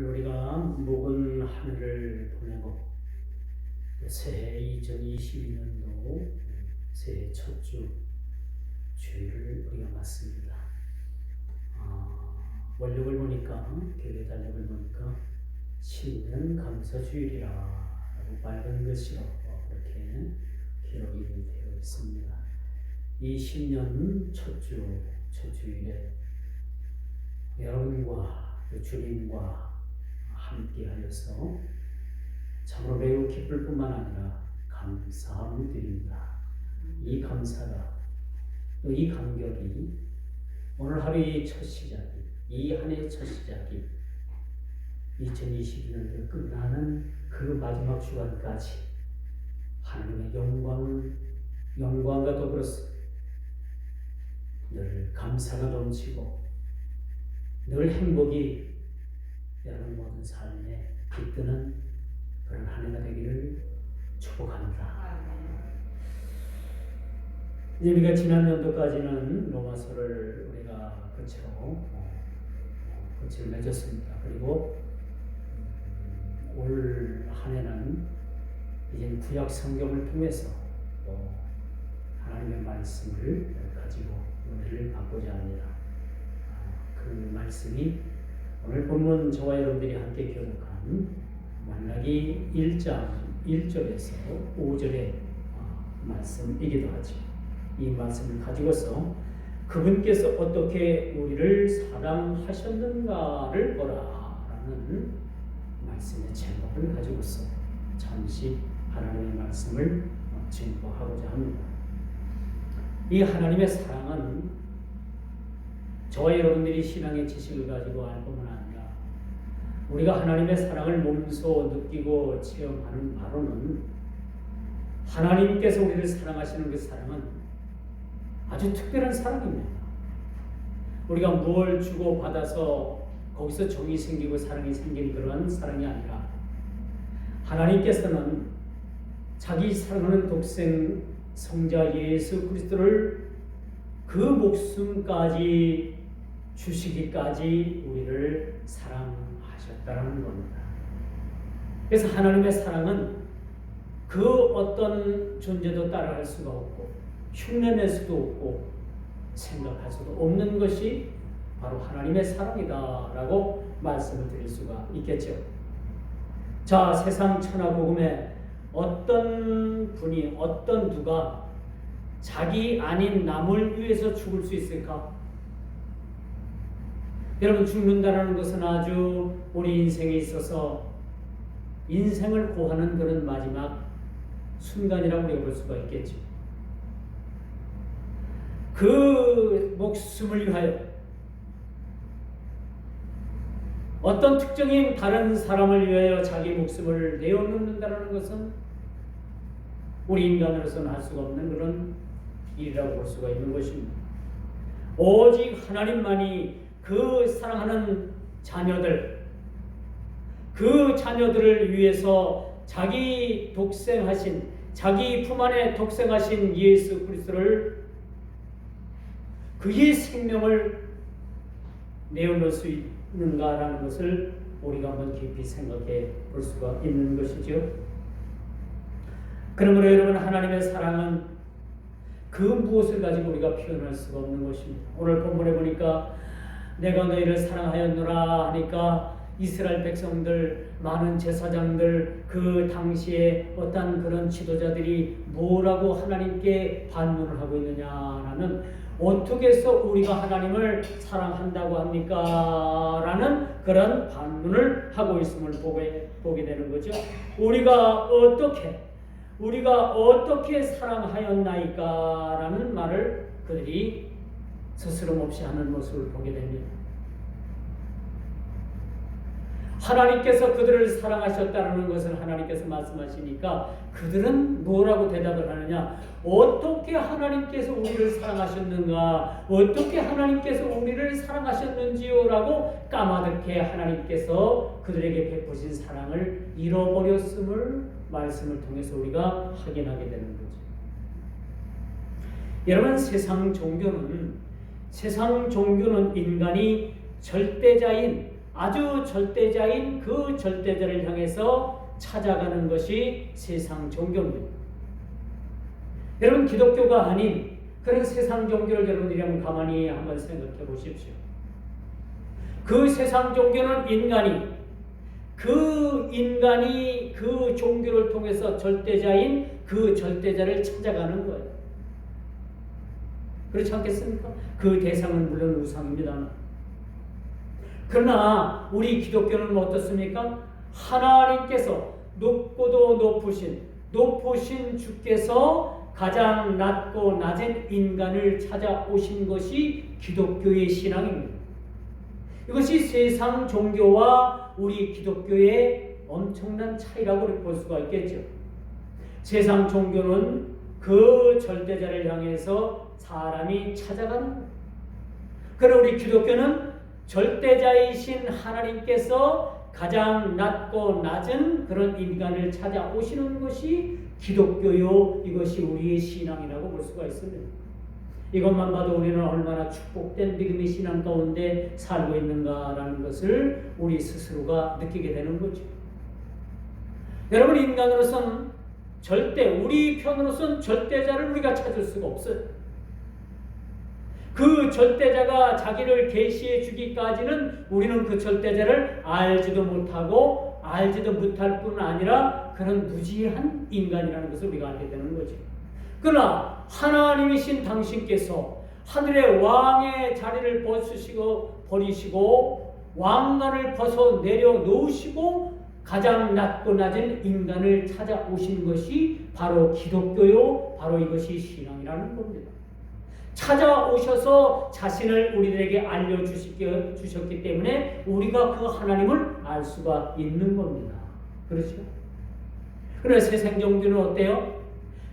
오늘 우리가 묵은 하늘을 보내고 새해 2022년도 새해 첫 주 주일을 우리가 맞습니다. 원력을 보니까 교회 달력을 보니까 신년 감사주일이라 라고 빨간 글씨로 그렇게 기록이 되어 있습니다. 이 신년 첫 주일에 여러분과 주님과 함께 하여서 참으로 매우 기쁠 뿐만 아니라 감사함을 드립니다. 이 감사가 또 이 감격이 오늘 하루의 첫 시작이, 이 한 해의 첫 시작이 2022년도 끝나는 그 마지막 주간까지 하나님의 영광과 더불어서 늘 감사가 넘치고 늘 행복이 여러분 모든 삶에 깃드는 그런 한 해가 되기를 축복합니다. 이제 우리가 지난 연도까지는 로마서를 우리가 끝으로 맺었습니다. 그리고 올 한 해는 이제 구약 성경을 통해서 또 하나님의 말씀을 가지고 은혜를 받고자 합니다. 그 말씀이 오늘 본문 저와 여러분들이 함께 교독한 말라기 1장 1절에서 5절의 말씀이기도 하죠. 이 말씀을 가지고서 그분께서 어떻게 우리를 사랑하셨는가를 보라라는 말씀의 제목을 가지고서 잠시 하나님의 말씀을 증거하고자 합니다. 이 하나님의 사랑은 저와 여러분들이 신앙의 지식을 가지고 알 뿐만 아니라 우리가 하나님의 사랑을 몸소 느끼고 체험하는 바로는 하나님께서 우리를 사랑하시는 그 사랑은 아주 특별한 사랑입니다. 우리가 뭘 주고 받아서 거기서 정이 생기고 사랑이 생기는 그런 사랑이 아니라 하나님께서는 자기 사랑하는 독생 성자 예수 그리스도를 그 목숨까지 주시기까지 우리를 사랑하셨다는 겁니다. 그래서 하나님의 사랑은 그 어떤 존재도 따라갈 수가 없고 흉내낼 수도 없고 생각할 수도 없는 것이 바로 하나님의 사랑이다라고 말씀을 드릴 수가 있겠죠. 자, 세상 천하복음에 어떤 분이 어떤 누가 자기 아닌 남을 위해서 죽을 수 있을까? 여러분, 죽는다는 것은 아주 우리 인생에 있어서 인생을 고하는 그런 마지막 순간이라고 우리가 볼 수가 있겠죠. 그 목숨을 위하여 어떤 특정인 다른 사람을 위하여 자기 목숨을 내어놓는다는 것은 우리 인간으로서는 할 수가 없는 그런 일이라고 볼 수가 있는 것입니다. 오직 하나님만이 그 사랑하는 자녀들, 그 자녀들을 위해서 자기 독생하신, 자기 품 안에 독생하신 예수 그리스도를 그의 생명을 내어놓을 수 있는가라는 것을 우리가 한번 깊이 생각해 볼 수가 있는 것이죠. 그러므로 여러분, 하나님의 사랑은 그 무엇을 가지고 우리가 표현할 수가 없는 것입니다. 오늘 본문에 보니까 내가 너희를 사랑하였노라 하니까 이스라엘 백성들, 많은 제사장들, 그 당시에 어떤 그런 지도자들이 뭐라고 하나님께 반문을 하고 있느냐라는, 어떻게 해서 우리가 하나님을 사랑한다고 합니까? 라는 그런 반문을 하고 있음을 보게 되는 거죠. 우리가 어떻게 사랑하였나이까? 라는 말을 그들이 스스럼없이 하는 모습을 보게 됩니다. 하나님께서 그들을 사랑하셨다는 것을 하나님께서 말씀하시니까 그들은 뭐라고 대답을 하느냐? 어떻게 하나님께서 우리를 사랑하셨는가? 어떻게 하나님께서 우리를 사랑하셨는지요? 라고 까마득해 하나님께서 그들에게 베푸신 사랑을 잃어버렸음을 말씀을 통해서 우리가 확인하게 되는 거죠. 여러분, 세상 종교는 인간이 절대자인 아주 절대자인 그 절대자를 향해서 찾아가는 것이 세상 종교입니다. 여러분, 기독교가 아닌 그런 세상 종교를 여러분들이 한번 가만히 한번 생각해 보십시오. 그 세상 종교는 인간이 그 종교를 통해서 절대자인 그 절대자를 찾아가는 거예요. 그렇지 않겠습니까? 그 대상은 물론 우상입니다만. 그러나 우리 기독교는 어떻습니까? 하나님께서 높고도 높으신 주께서 가장 낮고 낮은 인간을 찾아오신 것이 기독교의 신앙입니다. 이것이 세상 종교와 우리 기독교의 엄청난 차이라고 볼 수가 있겠죠. 세상 종교는 그 절대자를 향해서 사람이 찾아가는 거예요. 그러나 우리 기독교는 절대자이신 하나님께서 가장 낮고 낮은 그런 인간을 찾아오시는 것이 기독교요, 이것이 우리의 신앙이라고 볼 수가 있습니다. 이것만 봐도 우리는 얼마나 축복된 믿음의 신앙 가운데 살고 있는가라는 것을 우리 스스로가 느끼게 되는 거죠. 여러분, 인간으로서는 우리 편으로서는 절대자를 우리가 찾을 수가 없어요. 그 절대자가 자기를 계시해 주기까지는 우리는 그 절대자를 알지도 못하고 알지도 못할 뿐 아니라 그런 무지한 인간이라는 것을 우리가 알게 되는 거죠. 그러나 하나님이신 당신께서 하늘의 왕의 자리를 버리시고 왕관을 벗어 내려놓으시고 가장 낮고 낮은 인간을 찾아오신 것이 바로 기독교요, 바로 이것이 신앙이라는 겁니다. 찾아오셔서 자신을 우리들에게 알려주셨기 때문에 우리가 그 하나님을 알 수가 있는 겁니다. 그렇죠? 그러나 세상 종교는 어때요?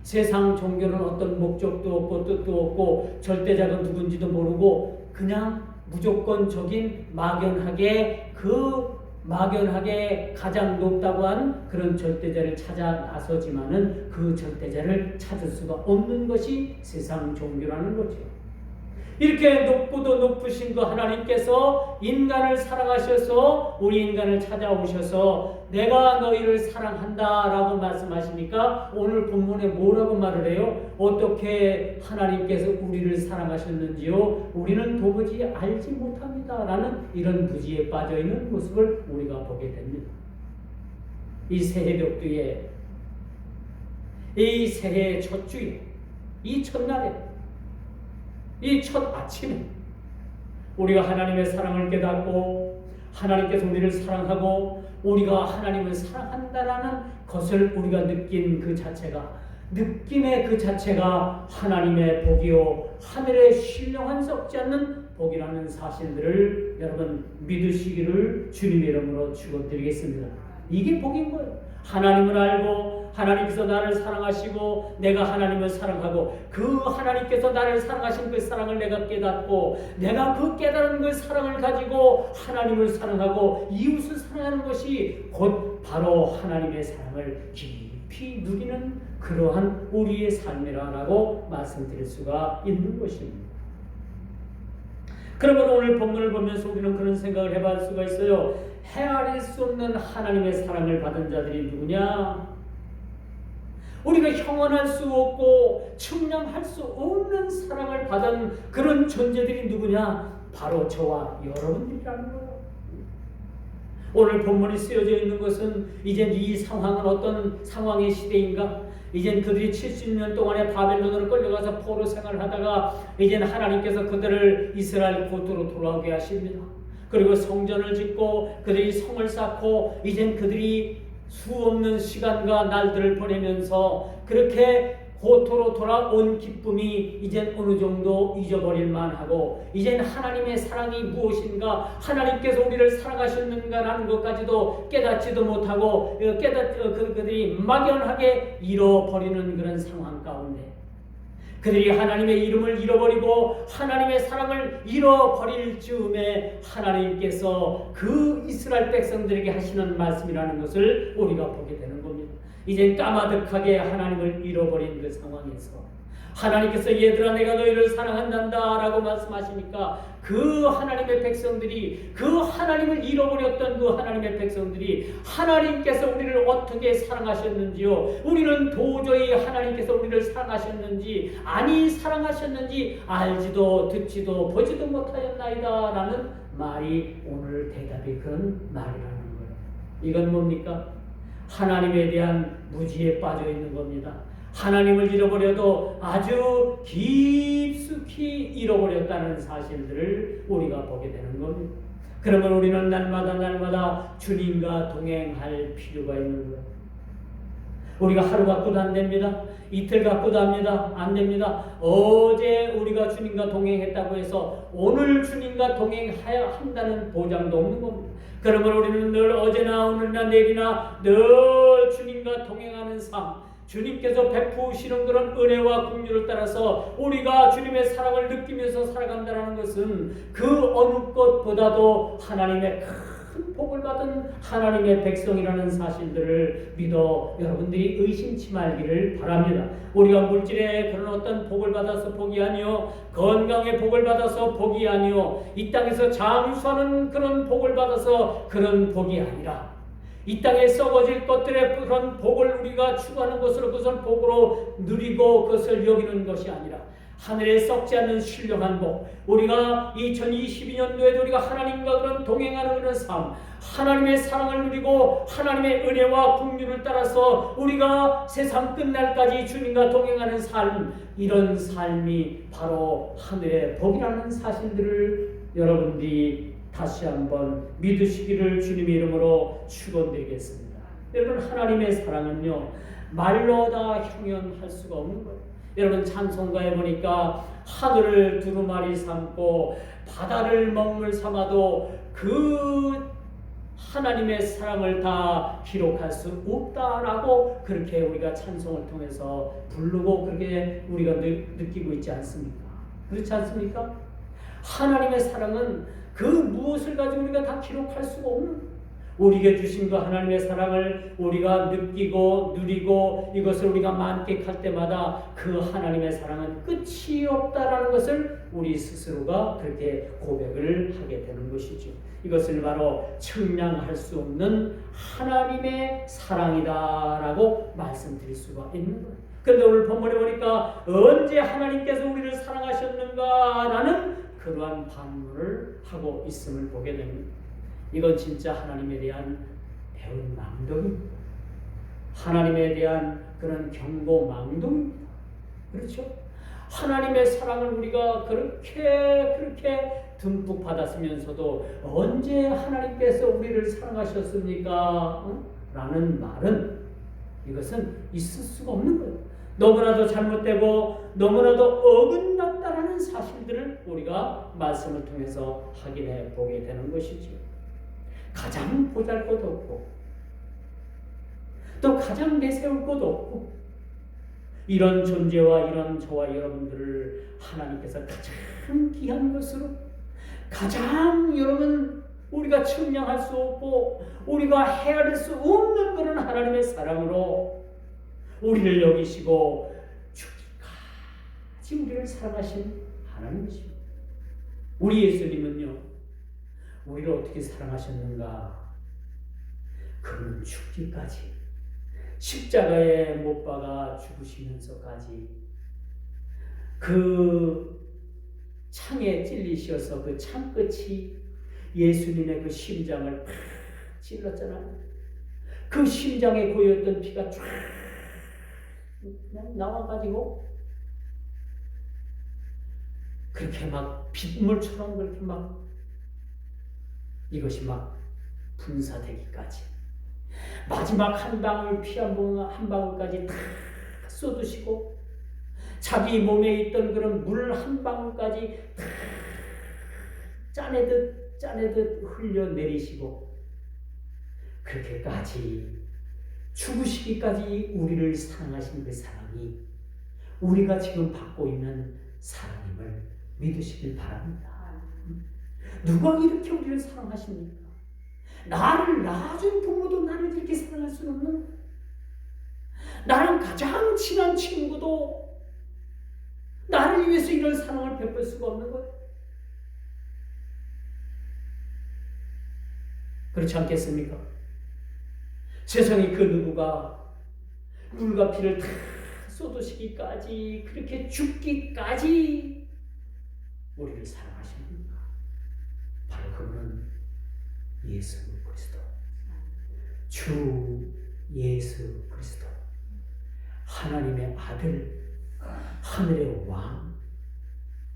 세상 종교는 어떤 목적도 없고 뜻도 없고 절대자가 누군지도 모르고 그냥 무조건적인 막연하게 가장 높다고 한 그런 절대자를 찾아 나서지만은 그 절대자를 찾을 수가 없는 것이 세상 종교라는 거죠. 이렇게 높고도 높으신 그 하나님께서 인간을 사랑하셔서 우리 인간을 찾아오셔서 내가 너희를 사랑한다라고 말씀하시니까 오늘 본문에 뭐라고 말을 해요? 어떻게 하나님께서 우리를 사랑하셨는지요? 우리는 도무지 알지 못합니다라는 이런 무지에 빠져있는 모습을 우리가 보게 됩니다. 이 새해벽 뒤에, 이 새해 첫 주에, 이 첫날에, 이 첫 아침에 우리가 하나님의 사랑을 깨닫고 하나님께서 우리를 사랑하고 우리가 하나님을 사랑한다라는 것을 우리가 느낀 그 자체가, 느낌의 그 자체가 하나님의 복이요 하늘에 신령한 썩지 않는 복이라는 사실들을 여러분 믿으시기를 주님의 이름으로 축원드리겠습니다. 이게 복인 거예요. 하나님을 알고 하나님께서 나를 사랑하시고 내가 하나님을 사랑하고 그 하나님께서 나를 사랑하신 그 사랑을 내가 깨닫고 내가 그 깨달은 그 사랑을 가지고 하나님을 사랑하고 이웃을 사랑하는 것이 곧 바로 하나님의 사랑을 깊이 누리는 그러한 우리의 삶이라고 말씀드릴 수가 있는 것입니다. 그러면 오늘 본문을 보면서 우리는 그런 생각을 해볼 수가 있어요. 헤아릴 수 없는 하나님의 사랑을 받은 자들이 누구냐? 우리가 형언할 수 없고 측량할 수 없는 사랑을 받은 그런 존재들이 누구냐? 바로 저와 여러분들이라는 거예요. 오늘 본문이 쓰여져 있는 것은 이제 이 상황은 어떤 상황의 시대인가? 이젠 그들이 70년 동안에 바벨론으로 끌려가서 포로 생활을 하다가 이젠 하나님께서 그들을 이스라엘 고토로 돌아오게 하십니다. 그리고 성전을 짓고 그들이 성을 쌓고 이젠 그들이 수 없는 시간과 날들을 보내면서 그렇게 고토로 돌아온 기쁨이 이젠 어느 정도 잊어버릴 만하고 이젠 하나님의 사랑이 무엇인가, 하나님께서 우리를 사랑하셨는가라는 것까지도 깨닫지도 못하고 그들이 막연하게 잃어버리는 그런 상황 가운데 그들이 하나님의 이름을 잃어버리고 하나님의 사랑을 잃어버릴 즈음에 하나님께서 그 이스라엘 백성들에게 하시는 말씀이라는 것을 우리가 보게 되는 겁니다. 이제 까마득하게 하나님을 잃어버린 그 상황에서 하나님께서 얘들아 내가 너희를 사랑한단다 라고 말씀하시니까 그 하나님의 백성들이, 그 하나님을 잃어버렸던 그 하나님의 백성들이 하나님께서 우리를 어떻게 사랑하셨는지요, 우리는 도저히 하나님께서 우리를 사랑하셨는지 아니 사랑하셨는지 알지도 듣지도 보지도 못하였나이다 라는 말이 오늘 대답이 그런 말이라는 거예요. 이건 뭡니까? 하나님에 대한 무지에 빠져 있는 겁니다. 하나님을 잃어버려도 아주 깊숙이 잃어버렸다는 사실들을 우리가 보게 되는 겁니다. 그러면 우리는 날마다 주님과 동행할 필요가 있는 거예요. 우리가 하루 갖고도 안 됩니다. 이틀 갖고도 안 됩니다. 어제 우리가 주님과 동행했다고 해서 오늘 주님과 동행해야 한다는 보장도 없는 겁니다. 그러면 우리는 늘 어제나 오늘이나 내일이나 늘 주님과 동행하는 삶, 주님께서 베푸시는 그런 은혜와 긍휼을 따라서 우리가 주님의 사랑을 느끼면서 살아간다는 것은 그 어느 것보다도 하나님의 큰 복을 받은 하나님의 백성이라는 사실들을 믿어 여러분들이 의심치 말기를 바랍니다. 우리가 물질의 그런 어떤 복을 받아서 복이 아니요, 건강의 복을 받아서 복이 아니요, 이 땅에서 장수하는 그런 복을 받아서 그런 복이 아니라 이 땅에 썩어질 것들의 그런 복을 우리가 추구하는 것으로 그것을 복으로 누리고 그것을 여기는 것이 아니라 하늘에 썩지 않는 신령한 복, 우리가 2022년도에도 우리가 하나님과 그런 동행하는 그런 삶, 하나님의 사랑을 누리고 하나님의 은혜와 긍휼을 따라서 우리가 세상 끝날까지 주님과 동행하는 삶, 이런 삶이 바로 하늘의 복이라는 사실들을 여러분들이 다시 한번 믿으시기를 주님의 이름으로 축원드리겠습니다. 여러분, 하나님의 사랑은요 말로 다 형용할 수가 없는 거예요. 여러분, 찬송가에 보니까 하늘을 두루마리 삼고 바다를 먹물 삼아도 그 하나님의 사랑을 다 기록할 수 없다라고 그렇게 우리가 찬송을 통해서 부르고 그렇게 우리가 느끼고 있지 않습니까? 그렇지 않습니까? 하나님의 사랑은 그 무엇을 가지고 우리가 다 기록할 수가 없는, 우리에게 주신 그 하나님의 사랑을 우리가 느끼고 누리고 이것을 우리가 만끽할 때마다 그 하나님의 사랑은 끝이 없다라는 것을 우리 스스로가 그렇게 고백을 하게 되는 것이죠. 이것을 바로 측량할 수 없는 하나님의 사랑이다라고 말씀드릴 수가 있는 거예요. 그런데 오늘 본문에 보니까 언제 하나님께서 우리를 사랑하셨는가라는 그러한 반문을 하고 있음을 보게 됩니다. 이건 진짜 하나님에 대한 배운 망동입니다. 하나님에 대한 그런 경고망동입니다. 그렇죠? 하나님의 사랑을 우리가 그렇게 듬뿍 받았으면서도 언제 하나님께서 우리를 사랑하셨습니까? 라는 말은 이것은 있을 수가 없는 거예요. 너무나도 잘못되고 너무나도 어긋났다라는 사실들을 우리가 말씀을 통해서 확인해 보게 되는 것이죠. 가장 보잘것없고 또 가장 내세울 것 없고 이런 존재와 이런 저와 여러분들을 하나님께서 가장 귀한 것으로, 가장 여러분 우리가 측량할 수 없고 우리가 헤아릴 수 없는 그런 하나님의 사랑으로 우리를 여기시고 죽기까지 우리를 사랑하신 하나님이십니다. 우리 예수님은요, 우리를 어떻게 사랑하셨는가? 그는 죽기까지, 십자가에 못 박아 죽으시면서까지 그 창에 찔리셔서 그 창끝이 예수님의 그 심장을 팍 찔렀잖아요. 그 심장에 고였던 피가 쫙 그냥 나와가지고 그렇게 막 빗물처럼 그렇게 막 이것이 막 분사되기까지, 마지막 한 방울 피 한 방울까지 다 쏟으시고 자기 몸에 있던 그런 물 한 방울까지 다 짜내듯 흘려내리시고 그렇게까지 죽으시기까지 우리를 사랑하신 그 사랑이 우리가 지금 받고 있는 사랑임을 믿으시길 바랍니다. 누가 이렇게 우리를 사랑하십니까? 나를 낳아준 부모도 나를 이렇게 사랑할 수는 없는, 나랑 가장 친한 친구도 나를 위해서 이런 사랑을 베풀 수가 없는 거예요. 그렇지 않겠습니까? 세상에 그 누구가 물과 피를 다 쏟으시기까지, 그렇게 죽기까지 우리를 사랑하십니까? 바로 그분은 예수 그리스도, 주 예수 그리스도, 하나님의 아들, 하늘의 왕,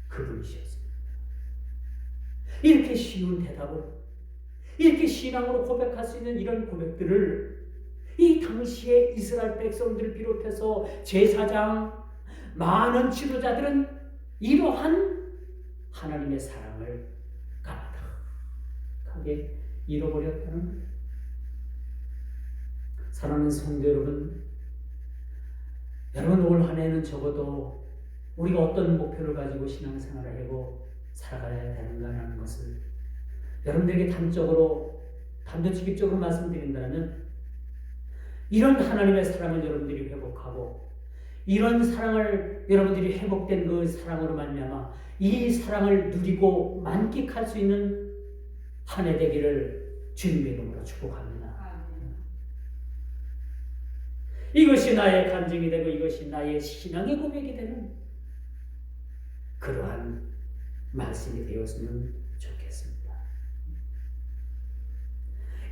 그분이셨습니다. 이렇게 쉬운 대답을, 이렇게 신앙으로 고백할 수 있는 이런 고백들을 이 당시에 이스라엘 백성들을 비롯해서 제사장, 많은 지도자들은 이러한 하나님의 사랑을 까마득하게 잃어버렸다는 거예요. 사랑하는 성도 여러분, 여러분 올 한 해는 적어도 우리가 어떤 목표를 가지고 신앙생활을 하고 살아가야 되는가라는 것을 여러분들에게 단도직입적으로 말씀드린다면, 이런 하나님의 사랑을 여러분들이 회복하고, 이런 사랑을 여러분들이 회복된 그 사랑으로 말미암아 이 사랑을 누리고 만끽할 수 있는 한 해 되기를 주님의 이름으로 축복합니다. 이것이 나의 간증이 되고 이것이 나의 신앙의 고백이 되는 그러한 말씀이 되었으면 좋겠습니다.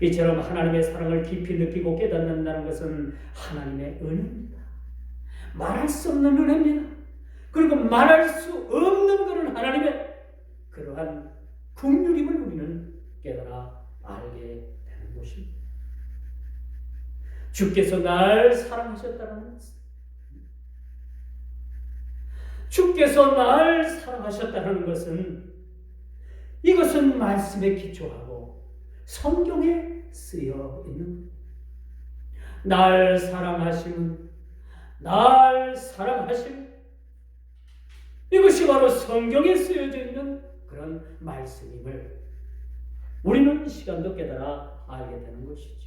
이처럼 하나님의 사랑을 깊이 느끼고 깨닫는다는 것은 하나님의 은혜입니다. 말할 수 없는 은혜입니다. 그리고 말할 수 없는 그런 하나님의 그러한 긍휼임을 우리는 깨달아 알게 되는 것입니다. 주께서 날 사랑하셨다는 것은, 주께서 날 사랑하셨다는 것은, 이것은 말씀에 기초하고 성경에 쓰여 있는, 날 사랑하시는, 날 사랑하시는, 이것이 바로 성경에 쓰여져 있는 그런 말씀임을 우리는 이 시간도 깨달아 알게 되는 것이죠.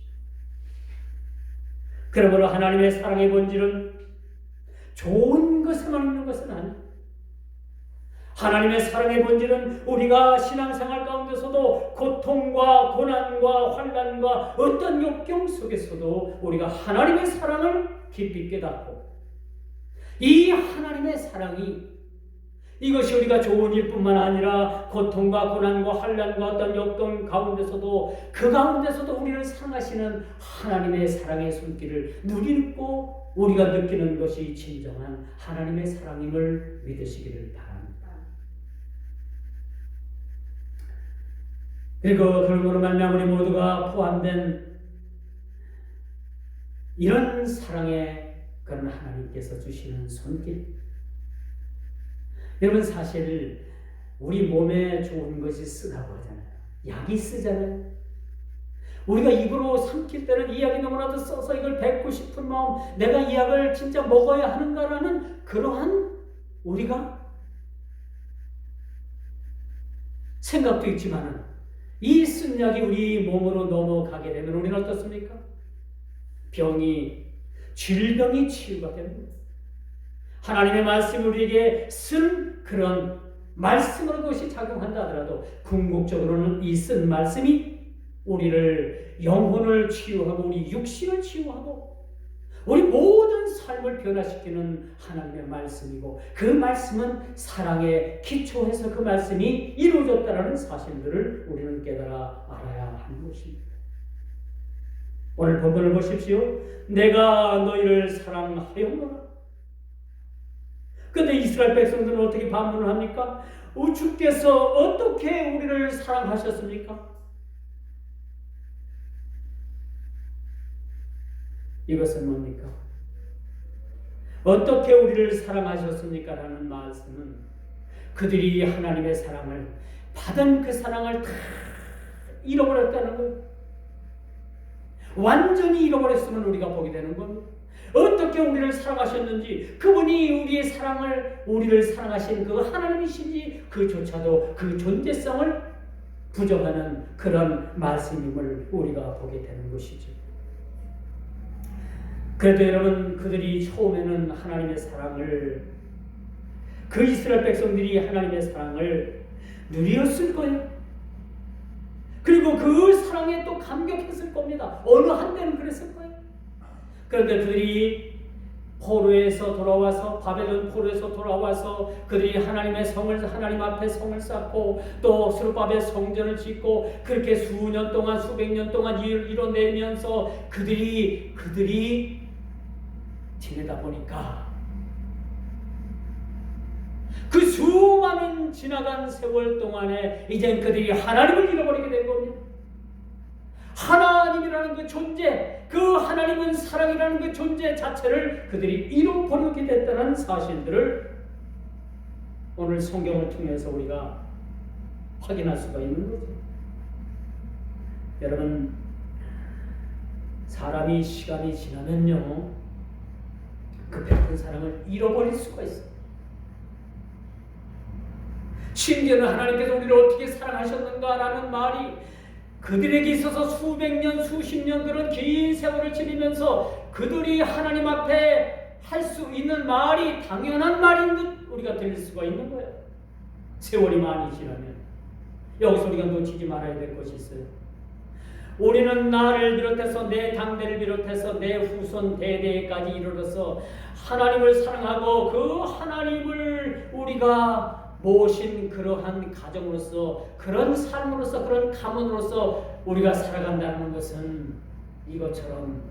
그러므로 하나님의 사랑의 본질은 좋은 것에만 있는 것은 아닙니다. 하나님의 사랑의 본질은 우리가 신앙생활 가운데서도 고통과 고난과 환난과 어떤 역경 속에서도 우리가 하나님의 사랑을 깊이 깨닫고, 이 하나님의 사랑이, 이것이 우리가 좋은 일뿐만 아니라 고통과 고난과 환난과 어떤 역경 가운데서도, 그 가운데서도 우리를 사랑하시는 하나님의 사랑의 손길을 누리고 우리가 느끼는 것이 진정한 하나님의 사랑임을 믿으시기를 바랍니다. 그리고 그러므로 말미암아 우리 모두가 포함된 이런 사랑의 그런 하나님께서 주시는 손길, 여러분 사실 우리 몸에 좋은 것이 쓰다고 하잖아요. 약이 쓰잖아요. 우리가 입으로 삼킬 때는 이 약이 너무나도 써서 이걸 뱉고 싶은 마음, 내가 이 약을 진짜 먹어야 하는가라는 그러한 우리가 생각도 있지만, 이 쓴 약이 우리 몸으로 넘어가게 되면 우리는 어떻습니까? 질병이 치유가 됩니다. 하나님의 말씀이 우리에게 쓴 그런 말씀으로 그것이 작용한다 하더라도, 궁극적으로는 이 쓴 말씀이 우리를, 영혼을 치유하고 우리 육신을 치유하고 우리 모든 삶을 변화시키는 하나님의 말씀이고, 그 말씀은 사랑에 기초해서 그 말씀이 이루어졌다는 사실들을 우리는 깨달아 알아야 하는 것입니다. 오늘 본문을 보십시오. 내가 너희를 사랑하였노라. 그런데 이스라엘 백성들은 어떻게 반문을 합니까? 주께서 어떻게 우리를 사랑하셨습니까? 이것은 뭡니까? 어떻게 우리를 사랑하셨습니까? 라는 말씀은 그들이 하나님의 사랑을 받은 그 사랑을 다 잃어버렸다는 거예요. 완전히 잃어버렸으면 우리가 보게 되는 겁니다. 어떻게 우리를 사랑하셨는지, 그분이 우리를 사랑하신 그 하나님이신지 그조차도 그 존재성을 부정하는 그런 말씀임을 우리가 보게 되는 것이죠. 그래도 여러분, 그들이 처음에는 하나님의 사랑을, 그 이스라엘 백성들이 하나님의 사랑을 누리었을 거예요. 그리고 그 사랑에 또 감격했을 겁니다. 어느 한때는 그랬을 거예요. 그런데 그들이 포로에서 돌아와서 바벨론 포로에서 돌아와서 그들이 하나님의 성을 하나님 앞에 성을 쌓고 또 스룹바벨 성전을 짓고 그렇게 수년 동안 수백 년 동안 이뤄내면서 그들이 지내다 보니까 그 수많은 지나간 세월 동안에 이젠 그들이 하나님을 잃어버리게 된 겁니다. 하나님이라는 그 존재, 그 하나님은 사랑이라는 그 존재 자체를 그들이 잃어버리게 됐다는 사실들을 오늘 성경을 통해서 우리가 확인할 수가 있는 거죠. 여러분, 사람이 시간이 지나면요, 그 베푼 사랑을 잃어버릴 수가 있어요. 심지어는 하나님께서 우리를 어떻게 사랑하셨는가라는 말이 그들에게 있어서 수백 년, 수십 년 그런 긴 세월을 지니면서 그들이 하나님 앞에 할 수 있는 말이 당연한 말인 듯 우리가 들을 수가 있는 거예요. 세월이 많이 지나면. 여기서 우리가 놓치지 말아야 될 것이 있어요. 우리는 나를 비롯해서 내 당대를 비롯해서 내 후손 대대까지 이르러서 하나님을 사랑하고 그 하나님을 우리가 모신 그러한 가정으로서 그런 삶으로서 그런 가문으로서 우리가 살아간다는 것은 이것처럼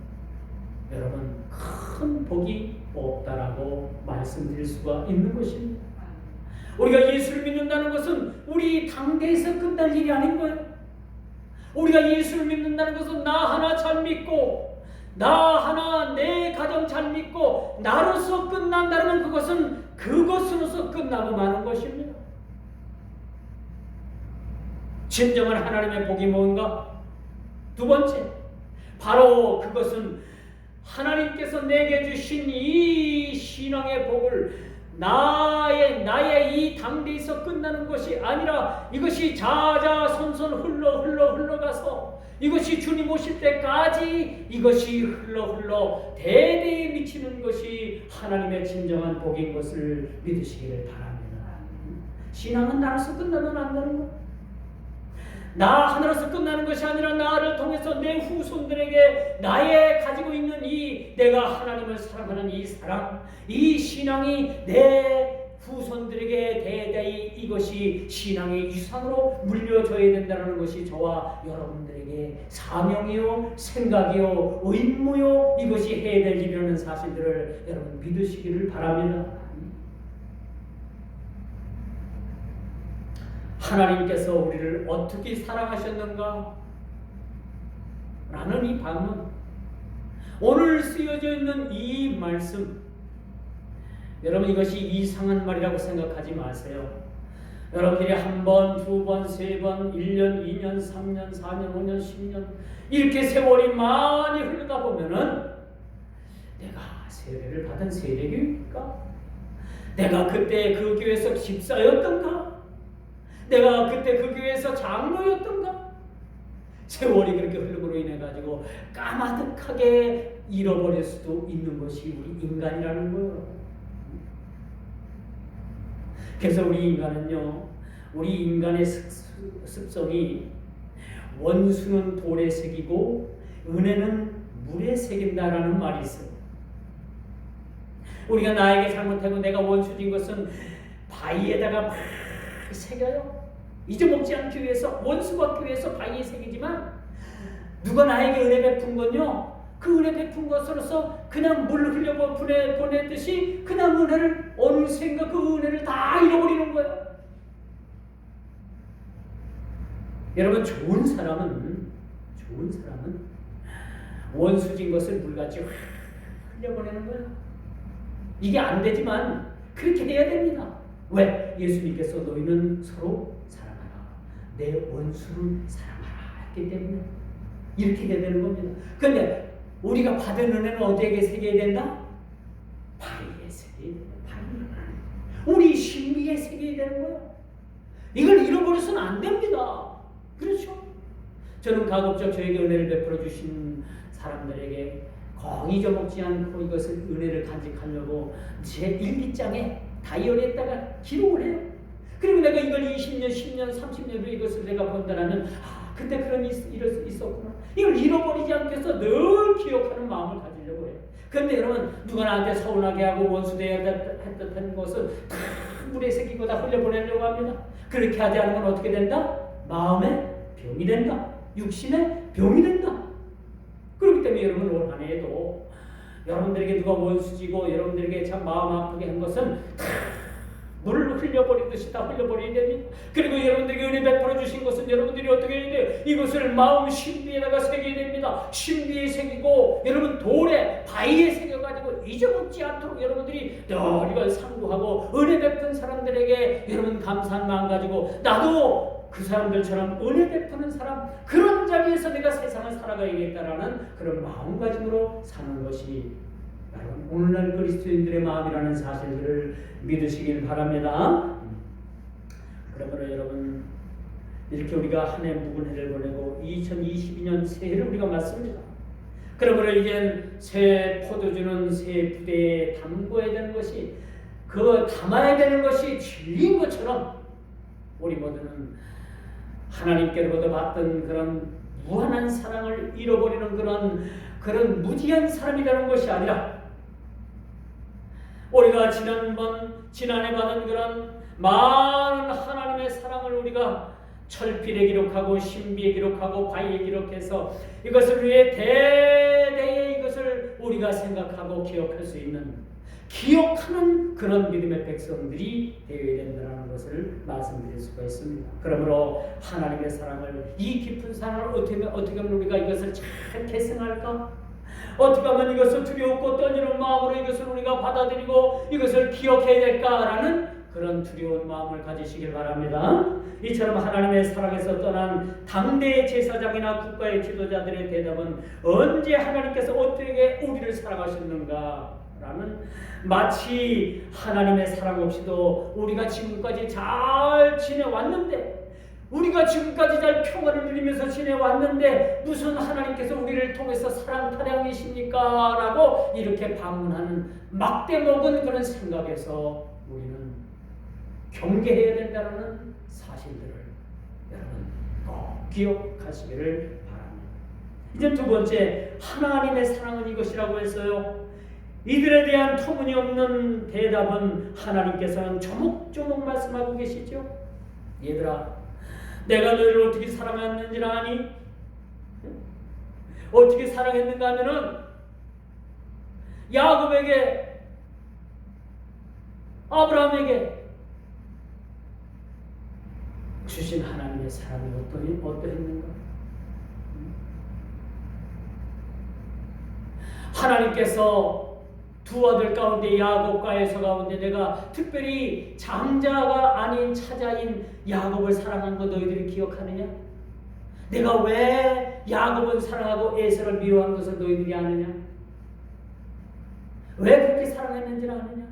여러분 큰 복이 없다라고 말씀드릴 수가 있는 것입니다. 우리가 예수를 믿는다는 것은 우리 당대에서 끝날 일이 아닌 거예요. 우리가 예수를 믿는다는 것은 나 하나 잘 믿고 나 하나 내 가정 잘 믿고 나로서 끝난다면 그것으로서 끝나고 마는 것입니다. 진정한 하나님의 복이 뭔가? 두 번째, 바로 그것은 하나님께서 내게 주신 이 신앙의 복을 나의 이 당대에서 끝나는 것이 아니라 이것이 자자손손 흘러가서 이것이 주님 오실 때까지 이것이 흘러 대대에 미치는 것이 하나님의 진정한 복인 것을 믿으시기를 바랍니다. 신앙은 나로서 끝나면 안 되는 것. 나 하나로서 끝나는 것이 아니라 나를 통해서 내 후손들에게 나의 가지고 있는 이 내가 하나님을 사랑하는 이 사랑, 이 신앙이 내 후손들에게 대대히 이것이 신앙의 유산으로 물려줘야 된다는 것이 저와 여러분들에게 사명이요, 생각이요, 의무요, 이것이 해야 될 일이라는 사실들을 여러분 믿으시기를 바랍니다. 하나님께서 우리를 어떻게 사랑하셨는가? 라는 이 반문, 오늘 쓰여져 있는 이 말씀, 여러분 이것이 이상한 말이라고 생각하지 마세요. 여러분들이 한 번, 두 번, 세 번, 1년, 2년, 3년, 4년, 5년, 10년 이렇게 세월이 많이 흘러가 보면은 내가 세례를 받은 세례교육일까? 내가 그때 그 교회에서 집사였던가? 내가 그때 그 교회에서 장로였던가? 세월이 그렇게 흐름으로 인해 가지고 까마득하게 잃어버릴 수도 있는 것이 우리 인간이라는 거예요. 그래서 우리 인간은요, 우리 인간의 습성이 원수는 돌에 새기고 은혜는 물에 새긴다라는 말이 있어요. 우리가 나에게 잘못하고 내가 원수인 것은 바위에다가 막 새겨요. 잊어먹지 않기 위해서, 원수 받기 위해서 바위에 새기지만 누가 나에게 은혜 베푼 건요, 그 은혜 베푼 것으로서 그냥 물 흘려 보내듯이 그냥 은혜를 어느샌가 그 은혜를 다 잃어버리는 거예요. 여러분, 좋은 사람은 원수진 것을 물같이 흘려보내는 거예요. 이게 안 되지만 그렇게 돼야 됩니다. 왜? 예수님께서 너희는 서로 사랑하라, 내 원수를 사랑하라 했기 때문에 이렇게 돼야 되는 겁니다. 그런데 우리가 받은 은혜는 어디에게 새겨야 된다? 바위에 새겨야 된다. 바위. 우리 신비에 새겨야 되는 거예요. 이걸 잃어버려서는 안 됩니다. 그렇죠? 저는 가급적 저에게 은혜를 베풀어 주신 사람들에게 꼭 잊어먹지 않고 이것을 은혜를 간직하려고 제 일기장에 다이어리에다가 기록을 해요. 그리고 내가 이걸 20년, 10년, 30년 후에 이것을 내가 본다라면 그때 그런 일이 있었구나. 이걸 잃어버리지 않기 위해서 늘 기억하는 마음을 가지려고 해요. 그런데 여러분, 누가 나한테 서운하게 하고 원수되어야 했던 것은 다 물에 새기고 다 흘려보내려고 합니다. 그렇게 하지 않으면 어떻게 된다? 마음의 병이 된다. 육신의 병이 된다. 그렇기 때문에 여러분, 올 한 해에도 여러분들에게 누가 원수지고 여러분들에게 참 마음 아프게 한 것은 다 물을 흘려버리듯이 다 흘려버려야 됩니다. 그리고 여러분들에게 은혜 베풀어 주신 것은 여러분들이 어떻게 해야 돼요? 이것을 마음 신비에다가 새겨야 됩니다. 신비에 새기고 여러분 돌에 바위에 새겨가지고 잊어먹지 않도록 여러분들이 늘 이걸 상고하고 은혜 베푼 사람들에게 여러분 감사한 마음 가지고 나도 그 사람들처럼 은혜 베푸는 사람, 그런 자리에서 내가 세상을 살아가야겠다라는 그런 마음가짐으로 사는 것이 여러분 오늘날 그리스도인들의 마음이라는 사실들을 믿으시길 바랍니다. 그러므로 여러분, 이렇게 우리가 한 해 묵은 해를 보내고 2022년 새해를 우리가 맞습니다. 그러므로 이제 새 포도주는 새 부대에 담궈야 되는 것이, 그 담아야 되는 것이 진리인 것처럼 우리 모두는 하나님께로부터 받던 그런 무한한 사랑을 잃어버리는 그런 무지한 사람이라는 것이 아니라, 우리가 지난해 받은 그런 많은 하나님의 사랑을 우리가 철필에 기록하고 신비에 기록하고 바위에 기록해서 이것을 위해 대대에 이것을 우리가 생각하고 기억할 수 있는, 기억하는 그런 믿음의 백성들이 되어야 된다는 것을 말씀드릴 수가 있습니다. 그러므로 하나님의 사랑을, 이 깊은 사랑을 어떻게 하면 우리가 이것을 잘 계승할까? 어떻게 하면 이것을 두려웠고 떨리는 마음으로 이것을 우리가 받아들이고 이것을 기억해야 될까라는 그런 두려운 마음을 가지시길 바랍니다. 이처럼 하나님의 사랑에서 떠난 당대의 제사장이나 국가의 지도자들의 대답은 언제 하나님께서 어떻게 우리를 사랑하셨는가라는, 마치 하나님의 사랑 없이도 우리가 지금까지 잘 지내왔는데, 우리가 지금까지 잘 평화를 누리면서 지내왔는데 무슨 하나님께서 우리를 통해서 사랑 타령이십니까? 라고 이렇게 반문하는 막대먹은 그런 생각에서 우리는 경계해야 된다는 사실들을 여러분 꼭 기억하시기를 바랍니다. 이제 두 번째, 하나님의 사랑은 이것이라고 했어요. 이들에 대한 터무니없는 대답은 하나님께서는 조목조목 말씀하고 계시죠. 얘들아, 내가 너희를 어떻게 사랑했는지 아니? 어떻게 사랑했는가 하면은 야곱에게, 아브라함에게 주신 하나님의 사랑이 어떠했는가? 하나님께서 두 아들 가운데 야곱과 에서 가운데 내가 특별히 장자가 아닌 차자인 야곱을 사랑한 거 너희들이 기억하느냐? 내가 왜 야곱은 사랑하고 에서를 미워한 것을 너희들이 아느냐? 왜 그렇게 사랑했는지를 아느냐?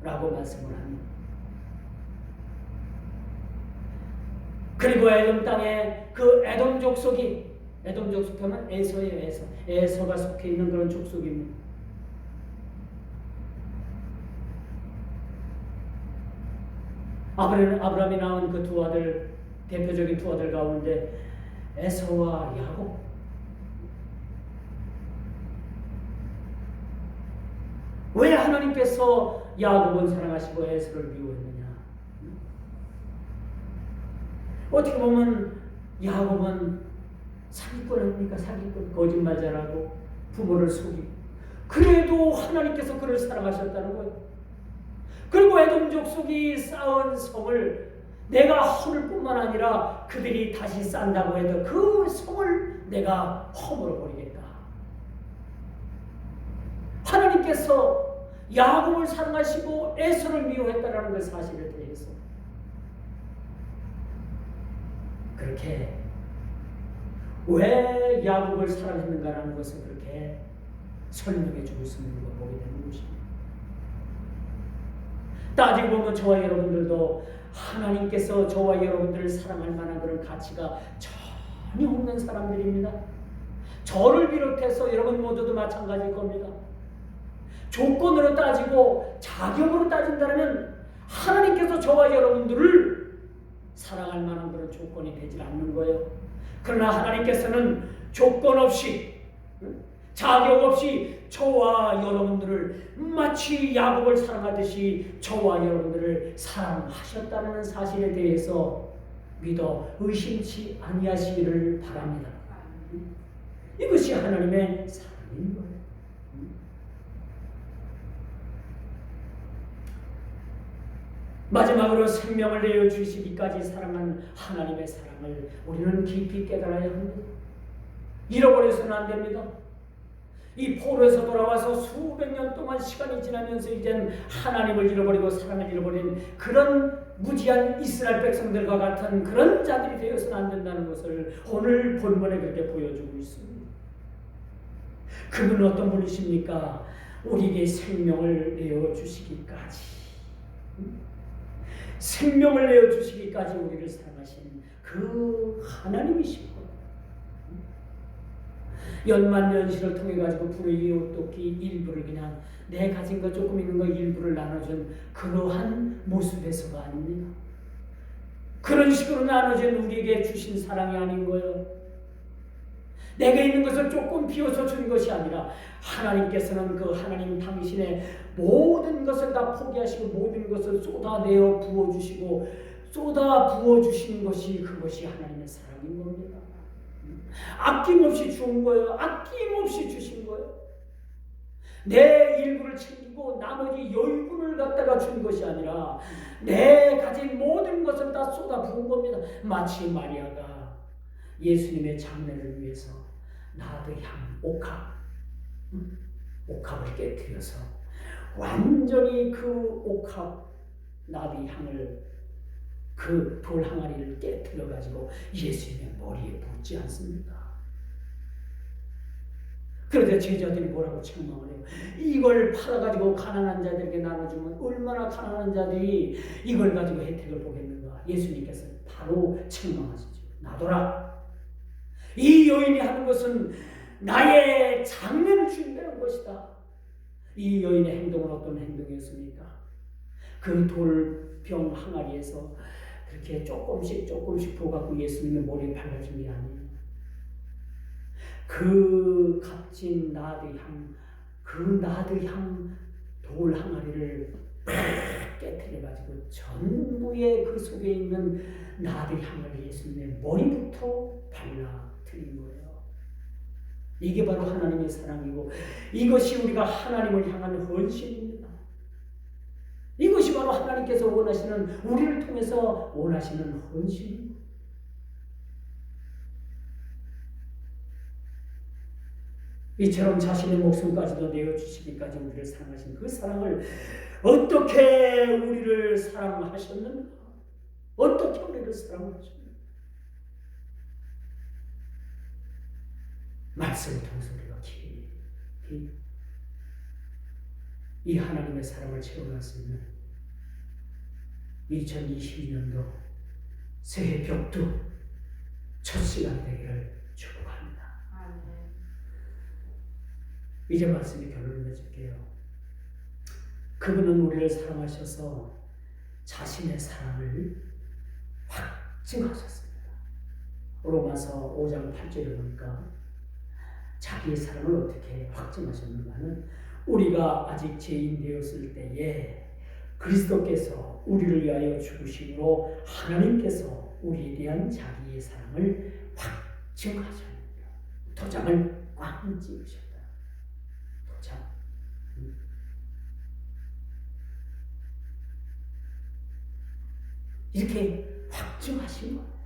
라고 말씀을 합니다. 그리고 에돔 땅에 그 에돔 족속이, 에돔 족속하면 에서예요. 에서가 속해 있는 그런 족속입니다. 아브라함이 낳은 그 두 아들, 대표적인 두 아들 가운데 에서와 야곱, 왜 하나님께서 야곱은 사랑하시고 에서를 미워했느냐? 어떻게 보면 야곱은 사기꾼 아닙니까? 사기꾼, 거짓말 잘하고 부모를 속이고, 그래도 하나님께서 그를 사랑하셨다는 거예요. 그리고 에돔 족속이 쌓은 성을 내가 허물 뿐만 아니라 그들이 다시 쌓는다고 해도 그 성을 내가 허물어 버리겠다. 하나님께서 야곱을 사랑하시고 에서를 미워했다라는 그 사실에 대해서 그렇게 왜 야곱을 사랑했는가라는 것을 그렇게 설명해 주고 있는 걸 보게 되는 것입니다. 따지고 보면 저와 여러분들도 하나님께서 저와 여러분들을 사랑할 만한 그런 가치가 전혀 없는 사람들입니다. 저를 비롯해서 여러분 모두도 마찬가지일 겁니다. 조건으로 따지고 자격으로 따진다면 하나님께서 저와 여러분들을 사랑할 만한 그런 조건이 되질 않는 거예요. 그러나 하나님께서는 조건 없이, 자격 없이 저와 여러분들을 마치 야곱을 사랑하듯이 저와 여러분들을 사랑하셨다는 사실에 대해서 믿어 의심치 아니하시기를 바랍니다. 이것이 하나님의 사랑인 거예요. 마지막으로 생명을 내어주시기까지 사랑한 하나님의 사랑을 우리는 깊이 깨달아야 합니다. 잃어버려서는 안 됩니다. 이 포로에서 돌아와서 수백 년 동안 시간이 지나면서 이젠 하나님을 잃어버리고 사랑을 잃어버린 그런 무지한 이스라엘 백성들과 같은 그런 자들이 되어서는 안 된다는 것을 오늘 본문에 그렇게 보여주고 있습니다. 그분은 어떤 분이십니까? 우리에게 생명을 내어주시기까지, 생명을 내어주시기까지 우리를 사랑하신 그 하나님이시고, 연만연시를 통해 가지고 불의 오똑기 일부를 그냥 내 가진 것 조금 있는 거 일부를 나눠준 그러한 모습에서가 아닙니다. 그런 식으로 나눠준 우리에게 주신 사랑이 아닌 거예요. 내게 있는 것을 조금 비워서 준 것이 아니라 하나님께서는 그 하나님 당신의 모든 것을 다 포기하시고 모든 것을 쏟아내어 부어주시고 쏟아 부어주신 것이 그것이 하나님의 사랑인 겁니다. 아낌없이 준 거예요. 아낌없이 주신 거예요. 내 일부를 챙기고 나머지 여유분을 갖다가 준 것이 아니라 내 가진 모든 것을 다 쏟아 부은 겁니다. 마치 마리아가 예수님의 장례를 위해서 나드향 옥합을 깨뜨려서 완전히 그 옥합 나드향을 그 돌 항아리를 깨뜨려 가지고 예수님의 머리에 붓지 않습니까? 그런데 제자들이 뭐라고 책망을 해요? 이걸 팔아가지고 가난한 자들에게 나눠주면 얼마나 가난한 자들이 이걸 가지고 혜택을 보겠는가? 예수님께서 바로 책망하시죠. 놔둬라. 이 여인이 하는 것은 나의 장례를 준비한 것이다. 이 여인의 행동은 어떤 행동이었습니까? 그 돌병 항아리에서 그렇게 조금씩 부어갖고 예수님의 머리에 발라준 게 아니에요. 그 값진 나드향, 그 나드향 돌 항아리를 깨트려가지고 전부의 그 속에 있는 나드향을 예수님의 머리부터 발라드린 거예요. 이게 바로 하나님의 사랑이고 이것이 우리가 하나님을 향한 헌신입니다. 이것이 바로 하나님께서 원하시는, 우리를 통해서 원하시는 헌신입니다. 이처럼 자신의 목숨까지도 내어주시기까지 우리를 사랑하신 그 사랑을 어떻게 우리를 사랑하셨는가? 어떻게 우리를 사랑하셨는가? 말씀을 통해서 우리가 깊이 이 하나님의 사랑을 체험할 수 있는 2022년도 새해 벽두 첫 시간 되기를 축복합니다. 이제 말씀이 결론을 맺을게요. 그분은 우리를 사랑하셔서 자신의 사랑을 확증하셨습니다. 로마서 5장 8절에 보니까 자기의 사랑을 어떻게 확증하셨는가는 우리가 아직 죄인 되었을 때에 그리스도께서 우리를 위하여 죽으심으로 하나님께서 우리에 대한 자기의 사랑을 확증하셨습니다. 도장을 꽉 찍으셨다. 도장. 이렇게 확증하신 겁니다.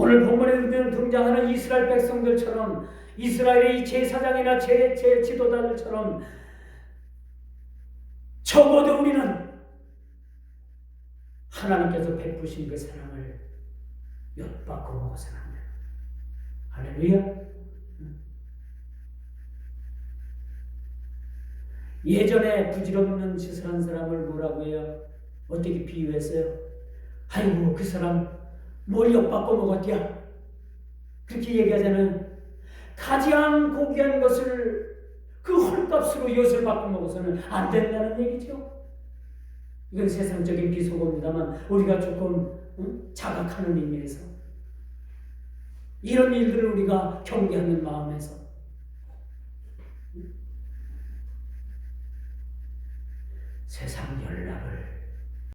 오늘 본문에 등장하는 이스라엘 백성들처럼, 이스라엘의 제사장이나 지도자들처럼 적어도 우리는 하나님께서 베푸신 그 사랑을 엿받고 먹어서는 안 돼요. 할렐루야. 예전에 부질없는 짓을 한 사람을 뭐라고 해요? 어떻게 비유했어요? 아이고 그 사람 뭘 엿받고 먹었디야? 그렇게 얘기하자면 가장 고귀한 것을 그 헐값으로 이것을 바꿔 먹어서는 안 된다는 얘기죠. 이건 세상적인 비속어입니다만 우리가 조금 자각하는 의미에서 이런 일들을 우리가 경계하는 마음에서 세상 연락을